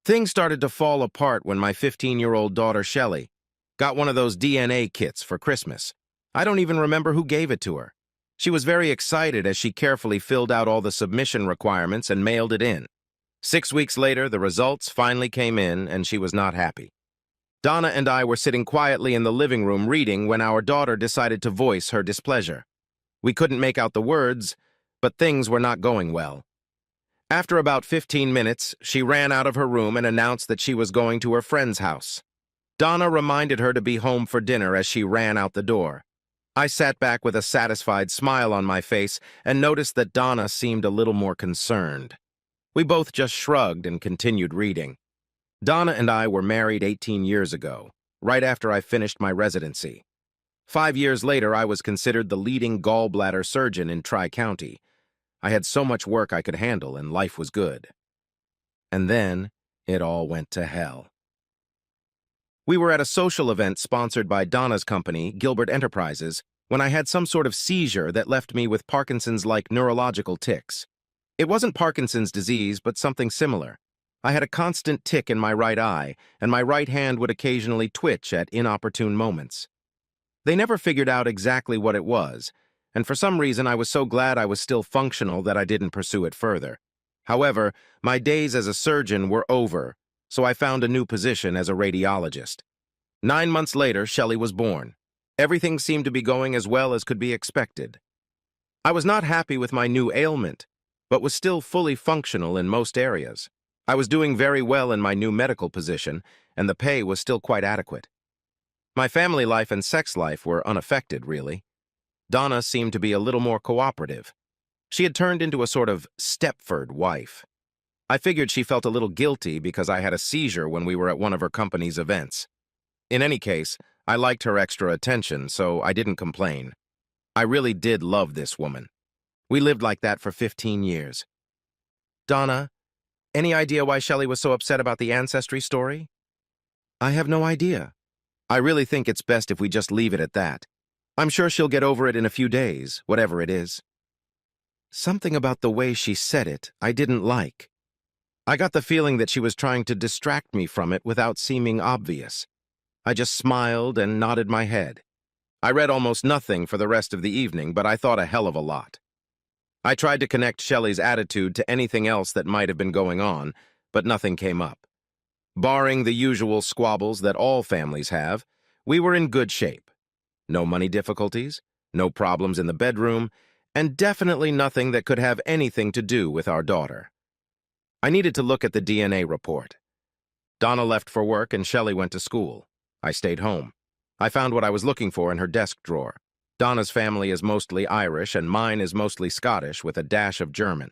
Things started to fall apart when my 15-year-old daughter, Shelley, got one of those DNA kits for Christmas. I don't even remember who gave it to her. She was very excited as she carefully filled out all the submission requirements and mailed it in. 6 weeks later, the results finally came in, and she was not happy. Donna and I were sitting quietly in the living room reading when our daughter decided to voice her displeasure. We couldn't make out the words, but things were not going well. After about 15 minutes, she ran out of her room and announced that she was going to her friend's house. Donna reminded her to be home for dinner as she ran out the door. I sat back with a satisfied smile on my face and noticed that Donna seemed a little more concerned. We both just shrugged and continued reading. Donna and I were married 18 years ago, right after I finished my residency. 5 years later, I was considered the leading gallbladder surgeon in Tri-County. I had so much work I could handle, and life was good. And then, it all went to hell. We were at a social event sponsored by Donna's company, Gilbert Enterprises, when I had some sort of seizure that left me with Parkinson's-like neurological tics. It wasn't Parkinson's disease, but something similar. I had a constant tic in my right eye, and my right hand would occasionally twitch at inopportune moments. They never figured out exactly what it was, and for some reason I was so glad I was still functional that I didn't pursue it further. However, my days as a surgeon were over, so I found a new position as a radiologist. 9 months later, Shelley was born. Everything seemed to be going as well as could be expected. I was not happy with my new ailment, but was still fully functional in most areas. I was doing very well in my new medical position, and the pay was still quite adequate. My family life and sex life were unaffected, really. Donna seemed to be a little more cooperative. She had turned into a sort of Stepford wife. I figured she felt a little guilty because I had a seizure when we were at one of her company's events. In any case, I liked her extra attention, so I didn't complain. I really did love this woman. We lived like that for 15 years. Donna, any idea why Shelley was so upset about the ancestry story? I have no idea. I really think it's best if we just leave it at that. I'm sure she'll get over it in a few days, whatever it is. Something about the way she said it I didn't like. I got the feeling that she was trying to distract me from it without seeming obvious. I just smiled and nodded my head. I read almost nothing for the rest of the evening, but I thought a hell of a lot. I tried to connect Shelley's attitude to anything else that might have been going on, but nothing came up. Barring the usual squabbles that all families have, we were in good shape. No money difficulties, no problems in the bedroom, and definitely nothing that could have anything to do with our daughter. I needed to look at the DNA report. Donna left for work and Shelley went to school. I stayed home. I found what I was looking for in her desk drawer. Donna's family is mostly Irish and mine is mostly Scottish with a dash of German.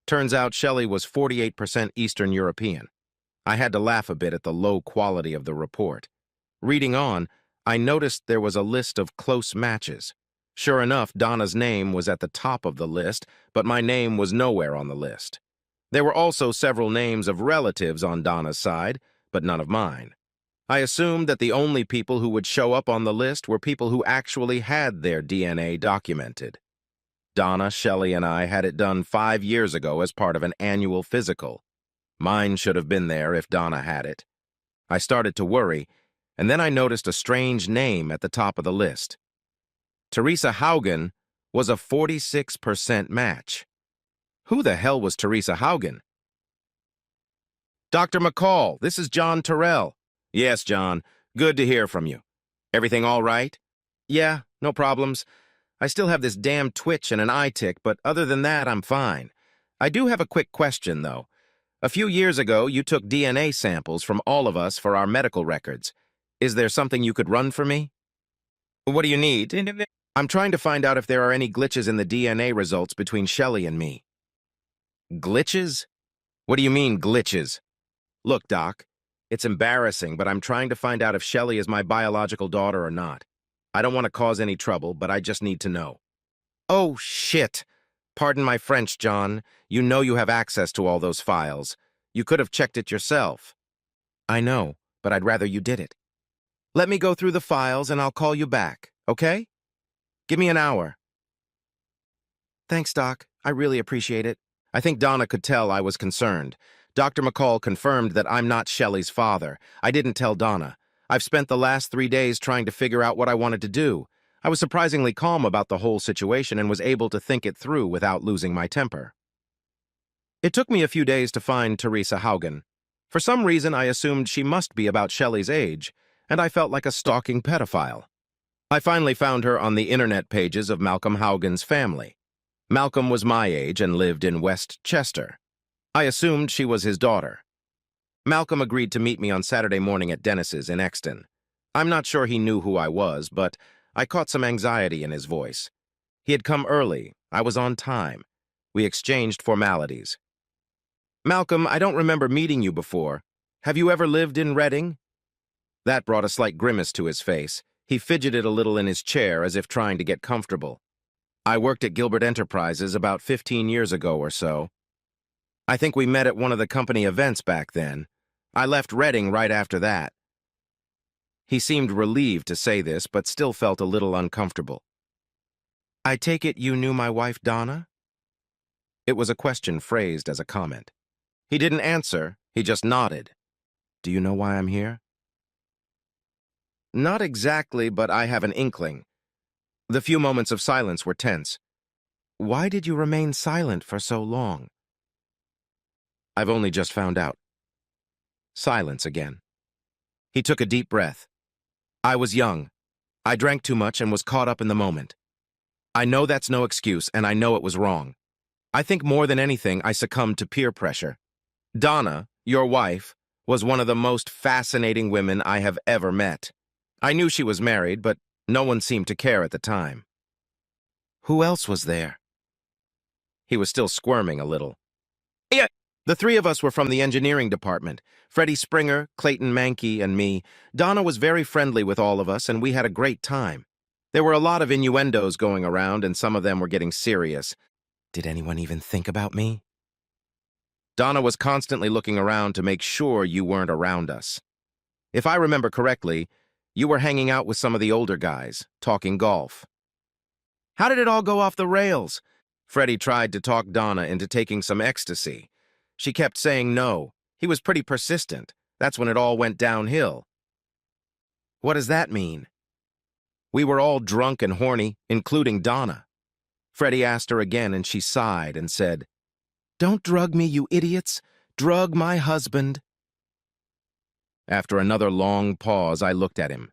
Turns out Shelley was 48% Eastern European. I had to laugh a bit at the low quality of the report. Reading on, I noticed there was a list of close matches. Sure enough, Donna's name was at the top of the list, but my name was nowhere on the list. There were also several names of relatives on Donna's side, but none of mine. I assumed that the only people who would show up on the list were people who actually had their DNA documented. Donna, Shelley, and I had it done 5 years ago as part of an annual physical. Mine should have been there if Donna had it. I started to worry, and then I noticed a strange name at the top of the list. Teresa Haugen was a 46% match. Who the hell was Teresa Haugen? Dr. McCall, this is John Terrell. Yes, John. Good to hear from you. Everything all right? Yeah, no problems. I still have this damn twitch and an eye tic, but other than that, I'm fine. I do have a quick question, though. A few years ago, you took DNA samples from all of us for our medical records. Is there something you could run for me? What do you need? I'm trying to find out if there are any glitches in the DNA results between Shelley and me. Glitches? What do you mean, glitches? Look, Doc, it's embarrassing, but I'm trying to find out if Shelley is my biological daughter or not. I don't want to cause any trouble, but I just need to know. Oh, shit. Pardon my French, John. You know you have access to all those files. You could have checked it yourself. I know, but I'd rather you did it. Let me go through the files and I'll call you back, okay? Give me an hour. Thanks, Doc. I really appreciate it. I think Donna could tell I was concerned. Dr. McCall confirmed that I'm not Shelley's father. I didn't tell Donna. I've spent the last 3 days trying to figure out what I wanted to do. I was surprisingly calm about the whole situation and was able to think it through without losing my temper. It took me a few days to find Teresa Haugen. For some reason, I assumed she must be about Shelley's age, and I felt like a stalking pedophile. I finally found her on the internet pages of Malcolm Haugen's family. Malcolm was my age and lived in West Chester. I assumed she was his daughter. Malcolm agreed to meet me on Saturday morning at Dennis's in Exton. I'm not sure he knew who I was, but I caught some anxiety in his voice. He had come early. I was on time. We exchanged formalities. Malcolm, I don't remember meeting you before. Have you ever lived in Reading? That brought a slight grimace to his face. He fidgeted a little in his chair as if trying to get comfortable. I worked at Gilbert Enterprises about 15 years ago or so. I think we met at one of the company events back then. I left Reading right after that. He seemed relieved to say this, but still felt a little uncomfortable. I take it you knew my wife, Donna? It was a question phrased as a comment. He didn't answer, he just nodded. Do you know why I'm here? Not exactly, but I have an inkling. The few moments of silence were tense. Why did you remain silent for so long? I've only just found out. Silence again. He took a deep breath. I was young. I drank too much and was caught up in the moment. I know that's no excuse, and I know it was wrong. I think more than anything, I succumbed to peer pressure. Donna, your wife, was one of the most fascinating women I have ever met. I knew she was married, but no one seemed to care at the time. Who else was there? He was still squirming a little. Yeah. The three of us were from the engineering department. Freddie Springer, Clayton Mankey, and me. Donna was very friendly with all of us, and we had a great time. There were a lot of innuendos going around, and some of them were getting serious. Did anyone even think about me? Donna was constantly looking around to make sure you weren't around us. If I remember correctly, you were hanging out with some of the older guys, talking golf. How did it all go off the rails? Freddie tried to talk Donna into taking some ecstasy. She kept saying no. He was pretty persistent. That's when it all went downhill. What does that mean? We were all drunk and horny, including Donna. Freddie asked her again, and she sighed and said, Don't drug me, you idiots. Drug my husband. After another long pause, I looked at him.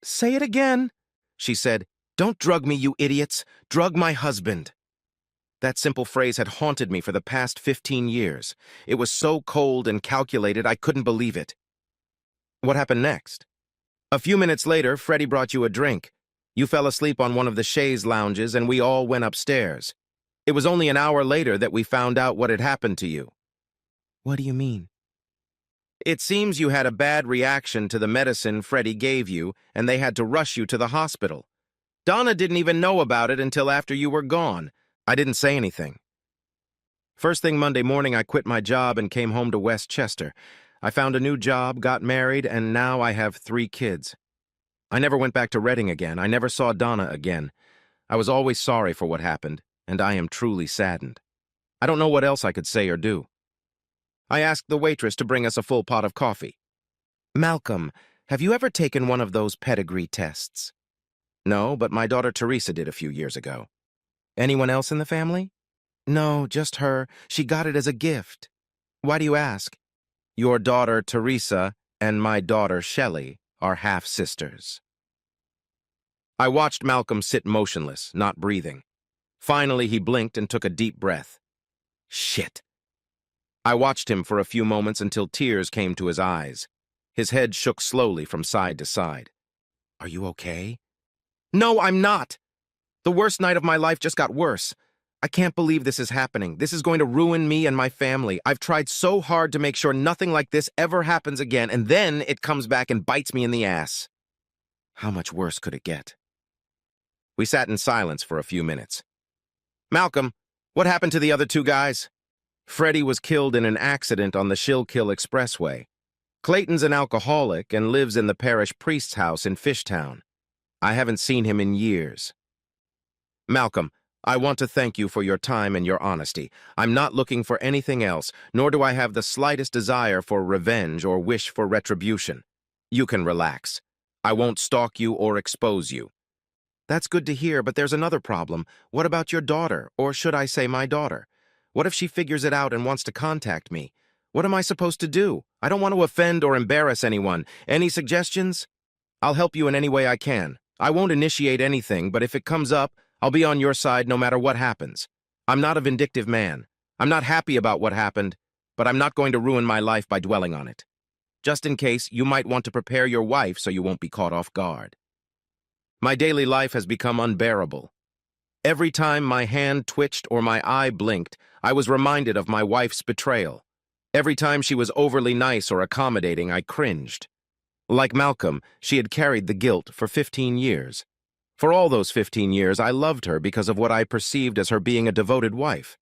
Say it again, she said. Don't drug me, you idiots. Drug my husband. That simple phrase had haunted me for the past 15 years. It was so cold and calculated I couldn't believe it. What happened next? A few minutes later, Freddie brought you a drink. You fell asleep on one of the chaise lounges and we all went upstairs. It was only an hour later that we found out what had happened to you. What do you mean? It seems you had a bad reaction to the medicine Freddie gave you and they had to rush you to the hospital. Donna didn't even know about it until after you were gone. I didn't say anything. First thing Monday morning, I quit my job and came home to West Chester. I found a new job, got married, and now I have 3 kids. I never went back to Reading again. I never saw Donna again. I was always sorry for what happened, and I am truly saddened. I don't know what else I could say or do. I asked the waitress to bring us a full pot of coffee. Malcolm, have you ever taken one of those pedigree tests? No, but my daughter Teresa did a few years ago. Anyone else in the family? No, just her. She got it as a gift. Why do you ask? Your daughter Teresa and my daughter Shelley are half-sisters. I watched Malcolm sit motionless, not breathing. Finally, he blinked and took a deep breath. Shit. I watched him for a few moments until tears came to his eyes. His head shook slowly from side to side. Are you okay? No, I'm not. The worst night of my life just got worse. I can't believe this is happening. This is going to ruin me and my family. I've tried so hard to make sure nothing like this ever happens again, and then it comes back and bites me in the ass. How much worse could it get? We sat in silence for a few minutes. Malcolm, what happened to the other 2 guys? Freddie was killed in an accident on the Schuylkill Expressway. Clayton's an alcoholic and lives in the parish priest's house in Fishtown. I haven't seen him in years. Malcolm, I want to thank you for your time and your honesty. I'm not looking for anything else, nor do I have the slightest desire for revenge or wish for retribution. You can relax. I won't stalk you or expose you. That's good to hear, but there's another problem. What about your daughter, or should I say my daughter? What if she figures it out and wants to contact me? What am I supposed to do? I don't want to offend or embarrass anyone. Any suggestions? I'll help you in any way I can. I won't initiate anything, but if it comes up, I'll be on your side no matter what happens. I'm not a vindictive man. I'm not happy about what happened, but I'm not going to ruin my life by dwelling on it. Just in case, you might want to prepare your wife so you won't be caught off guard. My daily life has become unbearable. Every time my hand twitched or my eye blinked, I was reminded of my wife's betrayal. Every time she was overly nice or accommodating, I cringed. Like Malcolm, she had carried the guilt for 15 years. For all those 15 years, I loved her because of what I perceived as her being a devoted wife.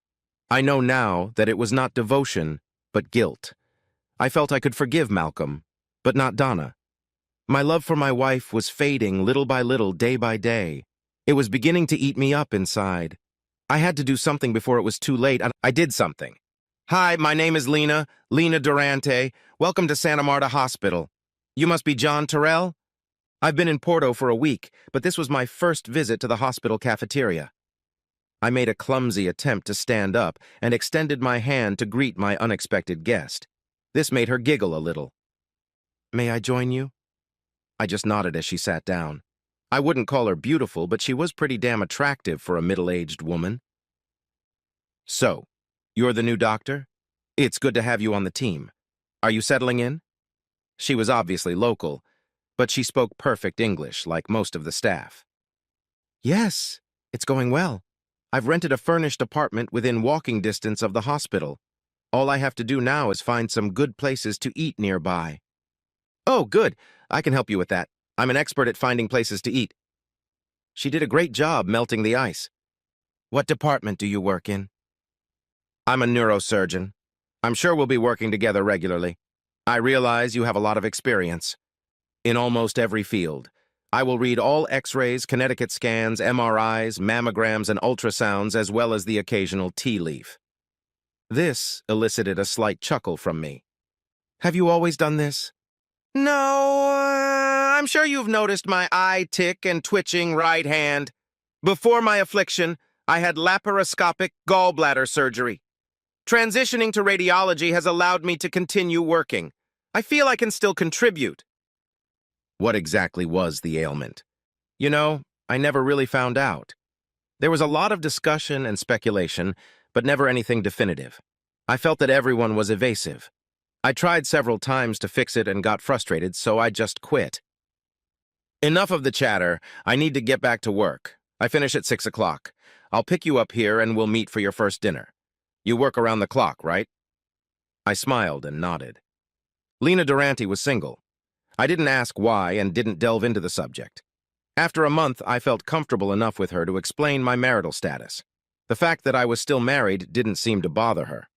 I know now that it was not devotion, but guilt. I felt I could forgive Malcolm, but not Donna. My love for my wife was fading little by little, day by day. It was beginning to eat me up inside. I had to do something before it was too late, and I did something. Hi, my name is Lena Durante. Welcome to Santa Marta Hospital. You must be John Terrell? I've been in Porto for a week, but this was my first visit to the hospital cafeteria. I made a clumsy attempt to stand up and extended my hand to greet my unexpected guest. This made her giggle a little. May I join you? I just nodded as she sat down. I wouldn't call her beautiful, but she was pretty damn attractive for a middle-aged woman. So, you're the new doctor? It's good to have you on the team. Are you settling in? She was obviously local, but she spoke perfect English, like most of the staff. Yes, it's going well. I've rented a furnished apartment within walking distance of the hospital. All I have to do now is find some good places to eat nearby. Oh, good. I can help you with that. I'm an expert at finding places to eat. She did a great job melting the ice. What department do you work in? I'm a neurosurgeon. I'm sure we'll be working together regularly. I realize you have a lot of experience. In almost every field. I will read all X-rays, Connecticut scans, MRIs, mammograms, and ultrasounds, as well as the occasional tea leaf. This elicited a slight chuckle from me. Have you always done this? No, I'm sure you've noticed my eye tick and twitching right hand. Before my affliction, I had laparoscopic gallbladder surgery. Transitioning to radiology has allowed me to continue working. I feel I can still contribute. What exactly was the ailment? You know, I never really found out. There was a lot of discussion and speculation, but never anything definitive. I felt that everyone was evasive. I tried several times to fix it and got frustrated, so I just quit. Enough of the chatter. I need to get back to work. I finish at 6 o'clock. I'll pick you up here and we'll meet for your first dinner. You work around the clock, right? I smiled and nodded. Lena Durante was single. I didn't ask why and didn't delve into the subject. After a month, I felt comfortable enough with her to explain my marital status. The fact that I was still married didn't seem to bother her.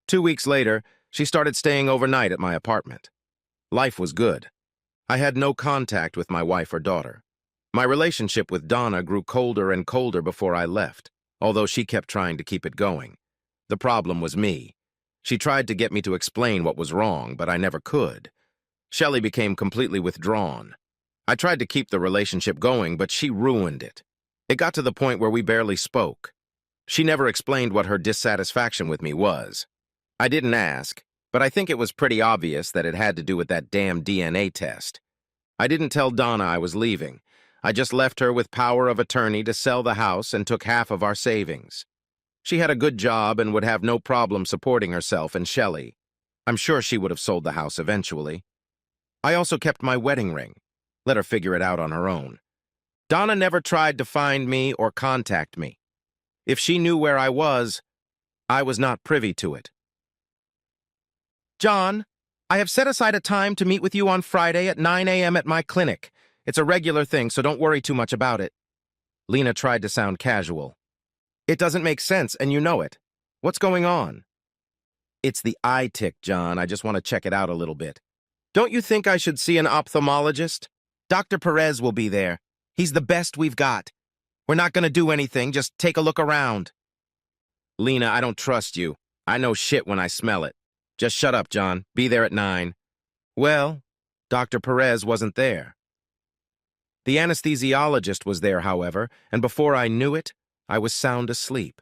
2 weeks later, she started staying overnight at my apartment. Life was good. I had no contact with my wife or daughter. My relationship with Donna grew colder and colder before I left, although she kept trying to keep it going. The problem was me. She tried to get me to explain what was wrong, but I never could. Shelley became completely withdrawn. I tried to keep the relationship going, but she ruined it. It got to the point where we barely spoke. She never explained what her dissatisfaction with me was. I didn't ask, but I think it was pretty obvious that it had to do with that damn DNA test. I didn't tell Donna I was leaving. I just left her with power of attorney to sell the house and took half of our savings. She had a good job and would have no problem supporting herself and Shelley. I'm sure she would have sold the house eventually. I also kept my wedding ring. Let her figure it out on her own. Donna never tried to find me or contact me. If she knew where I was not privy to it. John, I have set aside a time to meet with you on Friday at 9 a.m. at my clinic. It's a regular thing, so don't worry too much about it. Lena tried to sound casual. It doesn't make sense, and you know it. What's going on? It's the eye tick, John. I just want to check it out a little bit. Don't you think I should see an ophthalmologist? Dr. Perez will be there. He's the best we've got. We're not gonna do anything, just take a look around. Lena, I don't trust you. I know shit when I smell it. Just shut up, John. Be there at 9. Well, Dr. Perez wasn't there. The anesthesiologist was there, however, and before I knew it, I was sound asleep.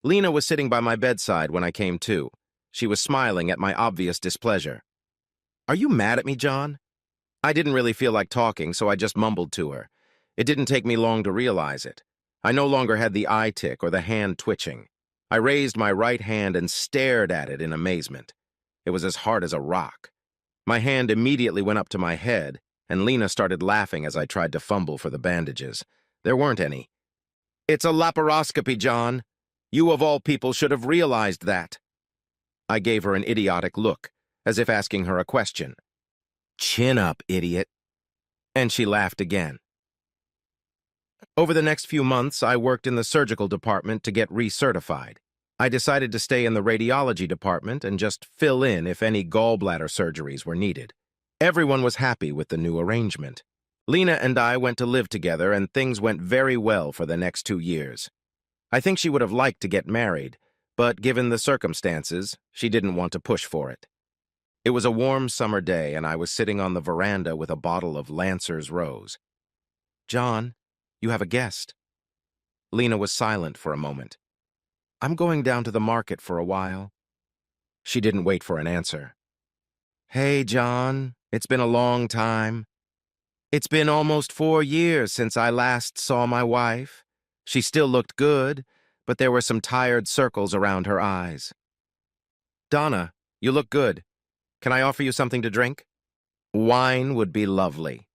Lena was sitting by my bedside when I came to. She was smiling at my obvious displeasure. Are you mad at me, John? I didn't really feel like talking, so I just mumbled to her. It didn't take me long to realize it. I no longer had the eye tick or the hand twitching. I raised my right hand and stared at it in amazement. It was as hard as a rock. My hand immediately went up to my head, and Lena started laughing as I tried to fumble for the bandages. There weren't any. It's a laparoscopy, John. You of all people should have realized that. I gave her an idiotic look, as if asking her a question. Chin up, idiot. And she laughed again. Over the next few months, I worked in the surgical department to get recertified. I decided to stay in the radiology department and just fill in if any gallbladder surgeries were needed. Everyone was happy with the new arrangement. Lena and I went to live together, and things went very well for the next 2 years. I think she would have liked to get married, but given the circumstances, she didn't want to push for it. It was a warm summer day, and I was sitting on the veranda with a bottle of Lancer's Rose. John, you have a guest. Lena was silent for a moment. I'm going down to the market for a while. She didn't wait for an answer. Hey, John, it's been a long time. It's been almost 4 years since I last saw my wife. She still looked good, but there were some tired circles around her eyes. Donna, you look good. Can I offer you something to drink? Wine would be lovely.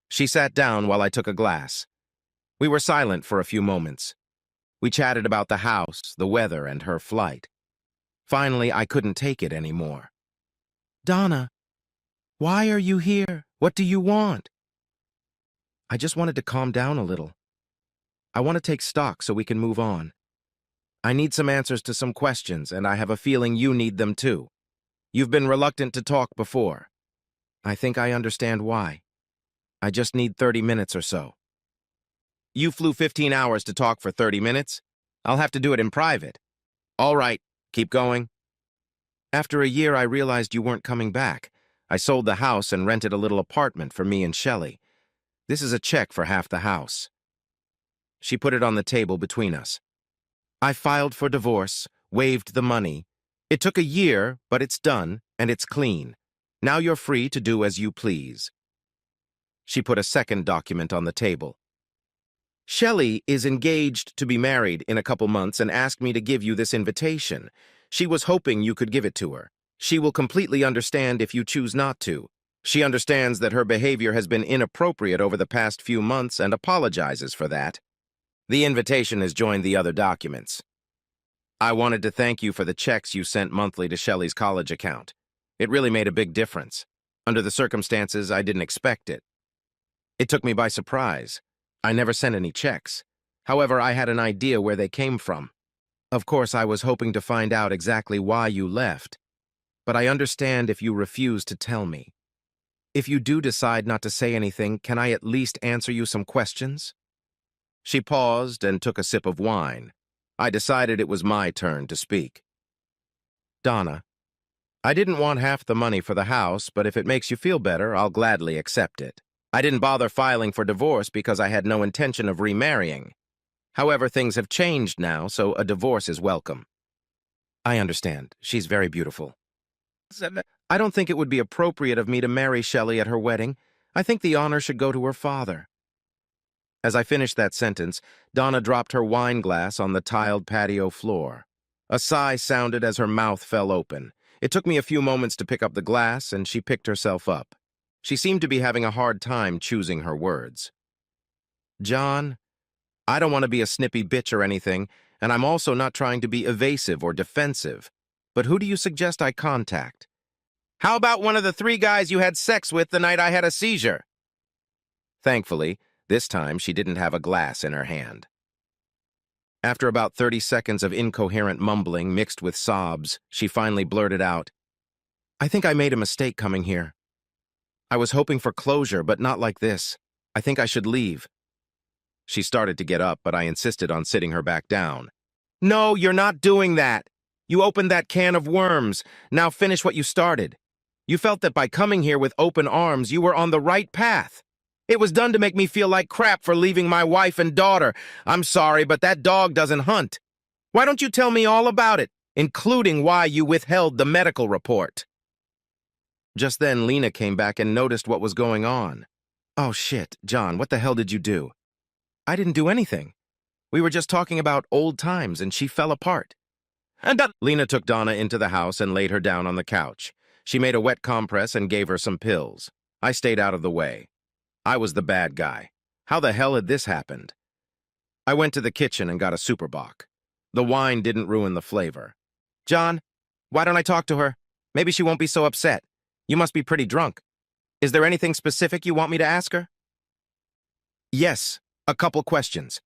She sat down while I took a glass. We were silent for a few moments. We chatted about the house, the weather, and her flight. Finally, I couldn't take it anymore. Donna, why are you here? What do you want? I just wanted to calm down a little. I want to take stock so we can move on. I need some answers to some questions, and I have a feeling you need them too. You've been reluctant to talk before. I think I understand why. I just need 30 minutes or so. You flew 15 hours to talk for 30 minutes? I'll have to do it in private. All right, keep going. After a year, I realized you weren't coming back. I sold the house and rented a little apartment for me and Shelley. This is a check for half the house. She put it on the table between us. I filed for divorce, waived the money. It took a year, but it's done, and it's clean. Now you're free to do as you please. She put a second document on the table. Shelley is engaged to be married in a couple months and asked me to give you this invitation. She was hoping you could give it to her. She will completely understand if you choose not to. She understands that her behavior has been inappropriate over the past few months and apologizes for that. The invitation has joined the other documents. I wanted to thank you for the checks you sent monthly to Shelley's college account. It really made a big difference. Under the circumstances, I didn't expect it. It took me by surprise. I never sent any checks. However, I had an idea where they came from. Of course, I was hoping to find out exactly why you left. But I understand if you refuse to tell me. If you do decide not to say anything, can I at least answer you some questions? She paused and took a sip of wine. I decided it was my turn to speak. Donna, I didn't want half the money for the house, but if it makes you feel better, I'll gladly accept it. I didn't bother filing for divorce because I had no intention of remarrying. However, things have changed now, so a divorce is welcome. I understand. She's very beautiful. I don't think it would be appropriate of me to marry Shelley at her wedding. I think the honor should go to her father. As I finished that sentence, Donna dropped her wine glass on the tiled patio floor. A sigh sounded as her mouth fell open. It took me a few moments to pick up the glass, and she picked herself up. She seemed to be having a hard time choosing her words. John, I don't want to be a snippy bitch or anything, and I'm also not trying to be evasive or defensive. But who do you suggest I contact? How about one of the 3 guys you had sex with the night I had a seizure? Thankfully, this time she didn't have a glass in her hand. After about 30 seconds of incoherent mumbling mixed with sobs, she finally blurted out, I think I made a mistake coming here. I was hoping for closure, but not like this. I think I should leave. She started to get up, but I insisted on sitting her back down. No, you're not doing that. You opened that can of worms. Now finish what you started. You felt that by coming here with open arms, you were on the right path. It was done to make me feel like crap for leaving my wife and daughter. I'm sorry, but that dog doesn't hunt. Why don't you tell me all about it, including why you withheld the medical report? Just then, Lena came back and noticed what was going on. Oh shit, John, what the hell did you do? I didn't do anything. We were just talking about old times and she fell apart. Lena took Donna into the house and laid her down on the couch. She made a wet compress and gave her some pills. I stayed out of the way. I was the bad guy. How the hell had this happened? I went to the kitchen and got a super bock. The wine didn't ruin the flavor. John, why don't I talk to her? Maybe she won't be so upset. You must be pretty drunk. Is there anything specific you want me to ask her? Yes, a couple questions.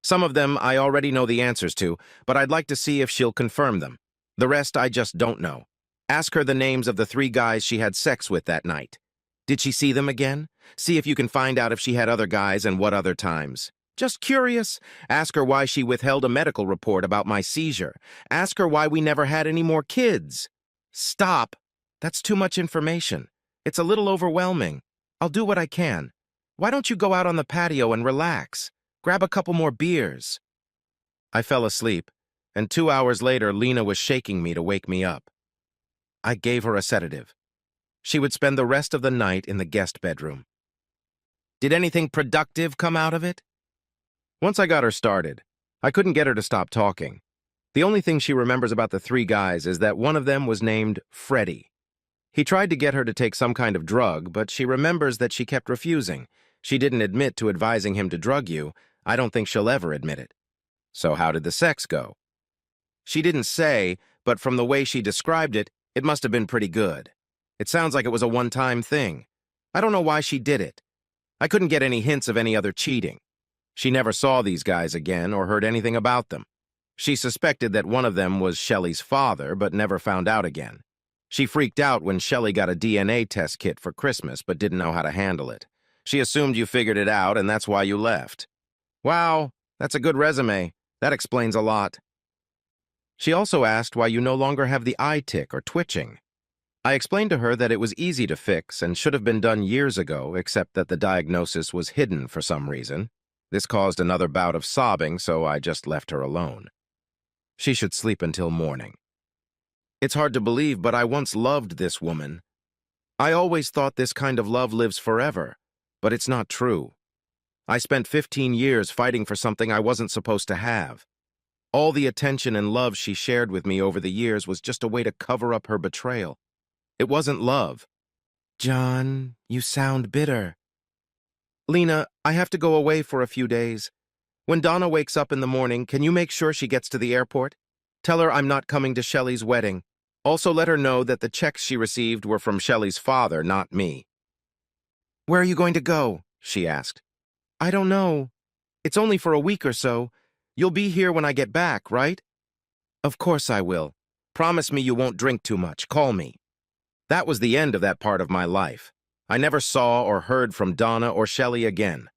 Some of them I already know the answers to, but I'd like to see if she'll confirm them. The rest I just don't know. Ask her the names of the 3 guys she had sex with that night. Did she see them again? See if you can find out if she had other guys and what other times. Just curious. Ask her why she withheld a medical report about my seizure. Ask her why we never had any more kids. Stop. That's too much information. It's a little overwhelming. I'll do what I can. Why don't you go out on the patio and relax? Grab a couple more beers. I fell asleep, and 2 hours later, Lena was shaking me to wake me up. I gave her a sedative. She would spend the rest of the night in the guest bedroom. Did anything productive come out of it? Once I got her started, I couldn't get her to stop talking. The only thing she remembers about the 3 guys is that one of them was named Freddie. He tried to get her to take some kind of drug, but she remembers that she kept refusing. She didn't admit to advising him to drug you. I don't think she'll ever admit it. So how did the sex go? She didn't say, but from the way she described it, it must have been pretty good. It sounds like it was a one-time thing. I don't know why she did it. I couldn't get any hints of any other cheating. She never saw these guys again or heard anything about them. She suspected that one of them was Shelley's father, but never found out again. She freaked out when Shelley got a DNA test kit for Christmas, but didn't know how to handle it. She assumed you figured it out, and that's why you left. Wow, that's a good resume. That explains a lot. She also asked why you no longer have the eye tick or twitching. I explained to her that it was easy to fix and should have been done years ago, except that the diagnosis was hidden for some reason. This caused another bout of sobbing, so I just left her alone. She should sleep until morning. It's hard to believe, but I once loved this woman. I always thought this kind of love lives forever, but it's not true. I spent 15 years fighting for something I wasn't supposed to have. All the attention and love she shared with me over the years was just a way to cover up her betrayal. It wasn't love. John, you sound bitter. Lena, I have to go away for a few days. When Donna wakes up in the morning, can you make sure she gets to the airport? Tell her I'm not coming to Shelley's wedding. Also let her know that the checks she received were from Shelley's father, not me. Where are you going to go? She asked. I don't know. It's only for a week or so. You'll be here when I get back, right? Of course I will. Promise me you won't drink too much. Call me. That was the end of that part of my life. I never saw or heard from Donna or Shelley again.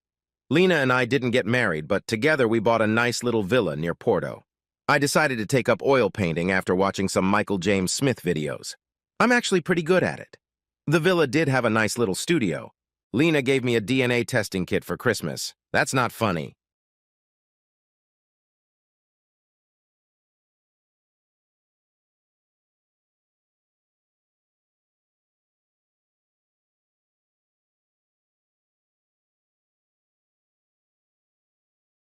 Lena and I didn't get married, but together we bought a nice little villa near Porto. I decided to take up oil painting after watching some Michael James Smith videos. I'm actually pretty good at it. The villa did have a nice little studio. Lena gave me a DNA testing kit for Christmas. That's not funny.